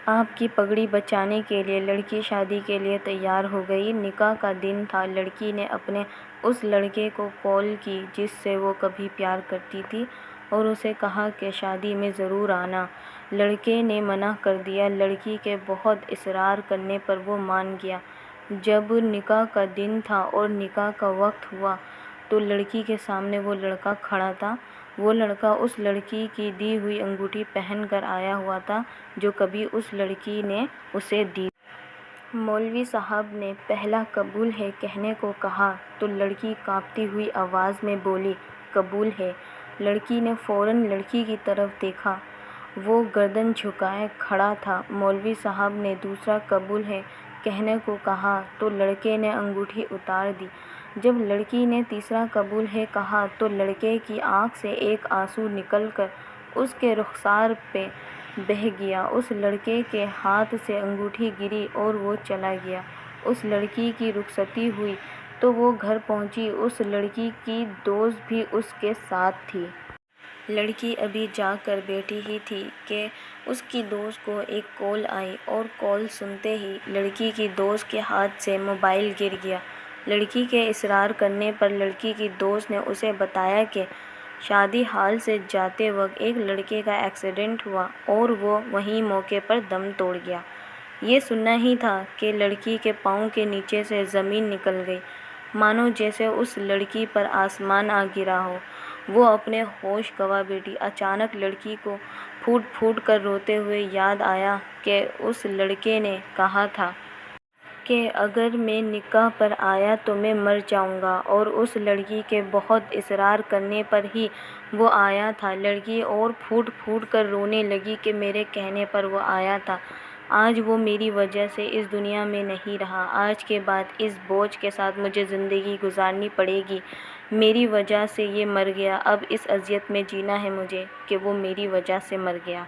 آپ کی پگڑی بچانے کے لیے لڑکی شادی کے لیے تیار ہو گئی۔ نکاح کا دن تھا۔ لڑکی نے اپنے اس لڑکے کو کال کی جس سے وہ کبھی پیار کرتی تھی اور اسے کہا کہ شادی میں ضرور آنا۔ لڑکے نے منع کر دیا۔ لڑکی کے بہت اصرار کرنے پر وہ مان گیا۔ جب نکاح کا دن تھا اور نکاح کا وقت ہوا تو لڑکی کے سامنے وہ لڑکا کھڑا تھا۔ وہ لڑکا اس لڑکی کی دی ہوئی انگوٹھی پہن کر آیا ہوا تھا جو کبھی اس لڑکی نے اسے دی تھی۔ مولوی صاحب نے پہلا قبول ہے کہنے کو کہا تو لڑکی کانپتی ہوئی آواز میں بولی، قبول ہے۔ لڑکی نے فوراً لڑکی کی طرف دیکھا۔ وہ گردن جھکائے کھڑا تھا۔ مولوی صاحب نے دوسرا قبول ہے کہنے کو کہا تو لڑکے نے انگوٹھی اتار دی۔ جب لڑکی نے تیسرا قبول ہے کہا تو لڑکے کی آنکھ سے ایک آنسو نکل کر اس کے رخسار پہ بہہ گیا۔ اس لڑکے کے ہاتھ سے انگوٹھی گری اور وہ چلا گیا۔ اس لڑکی کی رخصتی ہوئی تو وہ گھر پہنچی۔ اس لڑکی کی دوست بھی اس کے ساتھ تھی۔ لڑکی ابھی جاگ کر بیٹھی ہی تھی کہ اس کی دوست کو ایک کال آئی اور کال سنتے ہی لڑکی کی دوست کے ہاتھ سے موبائل گر گیا۔ لڑکی کے اصرار کرنے پر لڑکی کی دوست نے اسے بتایا کہ شادی ہال سے جاتے وقت ایک لڑکے کا ایکسیڈنٹ ہوا اور وہ وہیں موقع پر دم توڑ گیا۔ یہ سننا ہی تھا کہ لڑکی کے پاؤں کے نیچے سے زمین نکل گئی، مانو جیسے اس لڑکی پر آسمان آ گرا ہو۔ وہ اپنے ہوش گنوا بیٹھی۔ اچانک لڑکی کو پھوٹ پھوٹ کر روتے ہوئے یاد آیا کہ اس لڑکے نے کہا تھا کہ اگر میں نکاح پر آیا تو میں مر جاؤں گا، اور اس لڑکی کے بہت اصرار کرنے پر ہی وہ آیا تھا۔ لڑکی اور پھوٹ پھوٹ کر رونے لگی کہ میرے کہنے پر وہ آیا تھا۔ آج وہ میری وجہ سے اس دنیا میں نہیں رہا۔ آج کے بعد اس بوجھ کے ساتھ مجھے زندگی گزارنی پڑے گی۔ میری وجہ سے یہ مر گیا۔ اب اس اذیت میں جینا ہے مجھے کہ وہ میری وجہ سے مر گیا۔